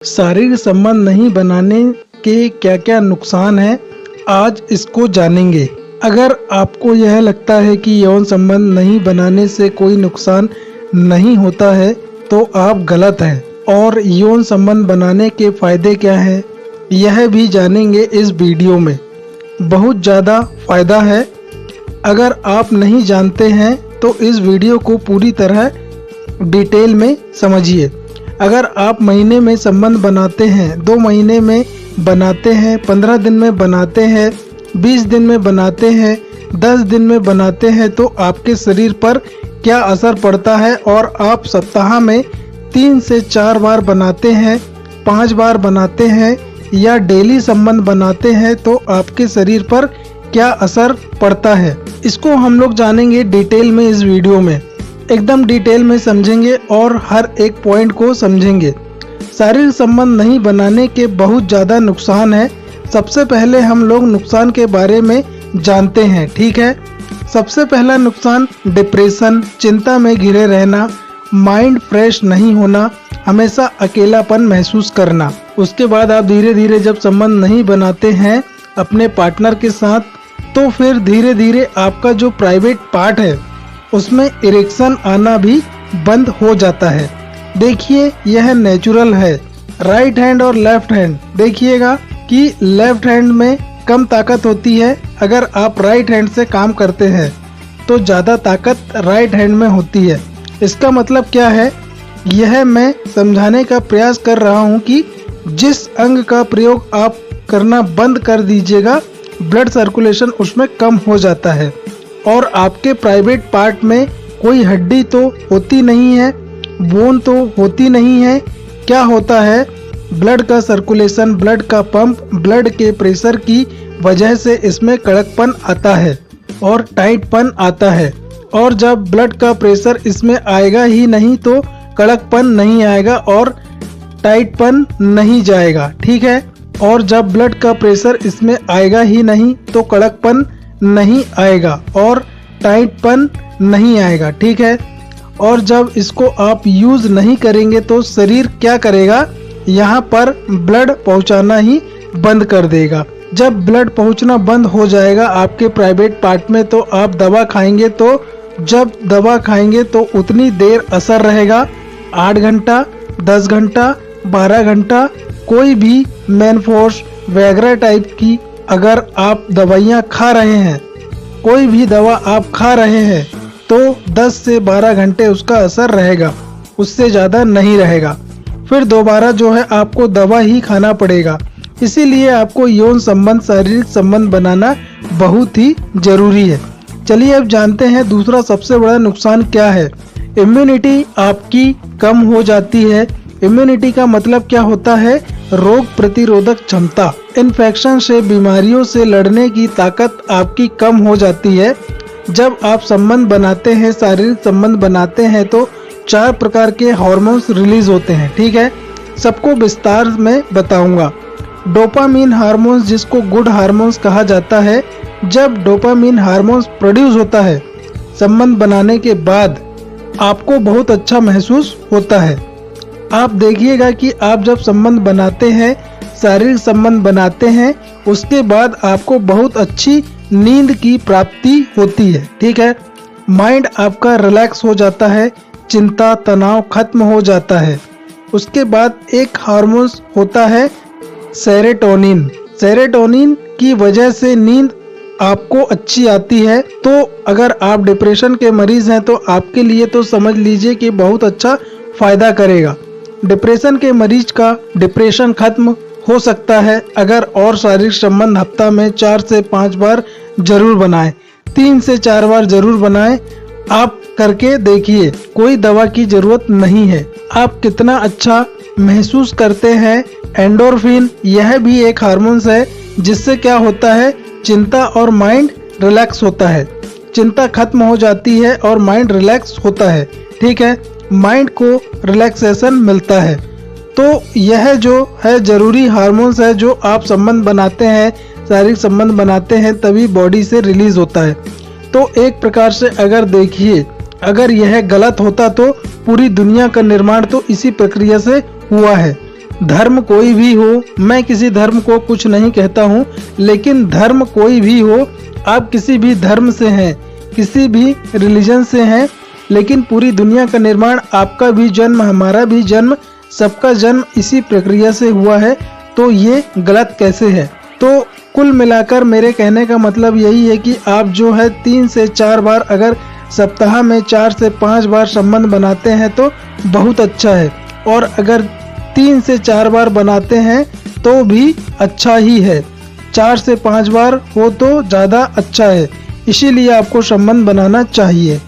शारीरिक संबंध नहीं बनाने के क्या क्या नुकसान हैं, आज इसको जानेंगे। अगर आपको यह लगता है कि यौन संबंध नहीं बनाने से कोई नुकसान नहीं होता है तो आप गलत हैं। और यौन संबंध बनाने के फायदे क्या हैं, यह भी जानेंगे इस वीडियो में। बहुत ज़्यादा फायदा है। अगर आप नहीं जानते हैं तो इस वीडियो को पूरी तरह डिटेल में समझिए। अगर आप महीने में संबंध बनाते हैं, 2 महीने में बनाते हैं, 15 दिन में बनाते हैं, 20 दिन में बनाते हैं, 10 दिन में बनाते हैं तो आपके शरीर पर क्या असर पड़ता है, और आप सप्ताह में 3 से 4 बार बनाते हैं, 5 बार बनाते हैं या डेली संबंध बनाते हैं तो आपके शरीर पर क्या असर पड़ता है, इसको हम लोग जानेंगे डिटेल में। इस वीडियो में एकदम डिटेल में समझेंगे और हर एक पॉइंट को समझेंगे। शारीरिक संबंध नहीं बनाने के बहुत ज़्यादा नुकसान है। सबसे पहले हम लोग नुकसान के बारे में जानते हैं, ठीक है। सबसे पहला नुकसान डिप्रेशन, चिंता में घिरे रहना, माइंड फ्रेश नहीं होना, हमेशा अकेलापन महसूस करना। उसके बाद आप धीरे धीरे जब संबंध नहीं बनाते हैं अपने पार्टनर के साथ तो फिर धीरे धीरे आपका जो प्राइवेट पार्ट है उसमें इरेक्शन आना भी बंद हो जाता है। देखिए यह नेचुरल है। राइट हैंड और लेफ्ट हैंड, देखिएगा कि लेफ्ट हैंड में कम ताकत होती है। अगर आप राइट हैंड से काम करते हैं तो ज़्यादा ताकत राइट हैंड में होती है। इसका मतलब क्या है, यह मैं समझाने का प्रयास कर रहा हूँ कि जिस अंग का प्रयोग आप करना बंद कर दीजिएगा, ब्लड सर्कुलेशन उसमें कम हो जाता है। और आपके प्राइवेट पार्ट में कोई हड्डी तो होती नहीं है, बोन तो होती नहीं है। क्या होता है, ब्लड का सर्कुलेशन, ब्लड का पंप, ब्लड के प्रेशर की वजह से इसमें कड़कपन आता है और टाइटपन आता है। और जब ब्लड का प्रेशर इसमें आएगा ही नहीं तो कड़कपन नहीं आएगा और टाइटपन नहीं जाएगा, ठीक है। और जब ब्लड का प्रेशर इसमें आएगा ही नहीं तो कड़कपन नहीं आएगा और टाइटपन नहीं आएगा, ठीक है। और जब इसको आप यूज नहीं करेंगे तो शरीर क्या करेगा, यहाँ पर ब्लड पहुँचाना ही बंद कर देगा। जब ब्लड पहुँचना बंद हो जाएगा आपके प्राइवेट पार्ट में तो आप दवा खाएंगे। तो जब दवा खाएंगे तो उतनी देर असर रहेगा, 8 घंटा, 10 घंटा, 12 घंटा। कोई भी मैनफोर्स वैगरा टाइप की अगर आप दवाइयाँ खा रहे हैं, कोई भी दवा आप खा रहे हैं तो 10 से 12 घंटे उसका असर रहेगा, उससे ज़्यादा नहीं रहेगा। फिर दोबारा जो है आपको दवा ही खाना पड़ेगा। इसीलिए आपको यौन संबंध, शारीरिक संबंध बनाना बहुत ही जरूरी है। चलिए अब जानते हैं दूसरा सबसे बड़ा नुकसान क्या है। इम्यूनिटी आपकी कम हो जाती है। इम्यूनिटी का मतलब क्या होता है, रोग प्रतिरोधक क्षमता। इन्फेक्शन से, बीमारियों से लड़ने की ताकत आपकी कम हो जाती है। जब आप संबंध बनाते हैं, शारीरिक संबंध बनाते हैं तो 4 प्रकार के हार्मोन्स रिलीज होते हैं, ठीक है। सबको विस्तार में बताऊंगा। डोपामीन हार्मोन्स, जिसको गुड हार्मोन्स कहा जाता है। जब डोपामीन हार्मोन्स प्रोड्यूस होता है संबंध बनाने के बाद आपको बहुत अच्छा महसूस होता है। आप देखिएगा कि आप जब संबंध बनाते हैं, शारीरिक संबंध बनाते हैं, उसके बाद आपको बहुत अच्छी नींद की प्राप्ति होती है, ठीक है। माइंड आपका रिलैक्स हो जाता है, चिंता तनाव खत्म हो जाता है। उसके बाद एक हार्मोन्स होता है सेरोटोनिन। सेरोटोनिन की वजह से नींद आपको अच्छी आती है। तो अगर आप डिप्रेशन के मरीज हैं तो आपके लिए तो समझ लीजिए कि बहुत अच्छा फायदा करेगा। डिप्रेशन के मरीज का डिप्रेशन खत्म हो सकता है अगर और शारीरिक संबंध हफ्ता में 4 से 5 बार जरूर बनाएं, 3 से 4 बार जरूर बनाएं। आप करके देखिए, कोई दवा की जरूरत नहीं है। आप कितना अच्छा महसूस करते हैं। एंडोर्फिन, यह भी एक हार्मोन्स है जिससे क्या होता है, चिंता और माइंड रिलैक्स होता है। चिंता खत्म हो जाती है और माइंड रिलैक्स होता है, ठीक है। माइंड को रिलैक्सेशन मिलता है। तो यह जो है जरूरी हार्मोन्स है जो आप संबंध बनाते हैं, शारीरिक संबंध बनाते हैं तभी बॉडी से रिलीज होता है। तो एक प्रकार से अगर देखिए, अगर यह गलत होता तो पूरी दुनिया का निर्माण तो इसी प्रक्रिया से हुआ है। धर्म कोई भी हो, मैं किसी धर्म को कुछ नहीं कहता हूँ, लेकिन धर्म कोई भी हो, आप किसी भी धर्म से हैं, किसी भी रिलीजन से हैं, लेकिन पूरी दुनिया का निर्माण, आपका भी जन्म, हमारा भी जन्म, सबका जन्म इसी प्रक्रिया से हुआ है, तो ये गलत कैसे है। तो कुल मिलाकर मेरे कहने का मतलब यही है कि आप जो है 3 से 4 बार, अगर सप्ताह में 4 से 5 बार संबंध बनाते हैं तो बहुत अच्छा है, और अगर 3 से 4 बार बनाते हैं तो भी अच्छा ही है। 4 से 5 बार हो तो ज़्यादा अच्छा है, इसीलिए आपको संबंध बनाना चाहिए।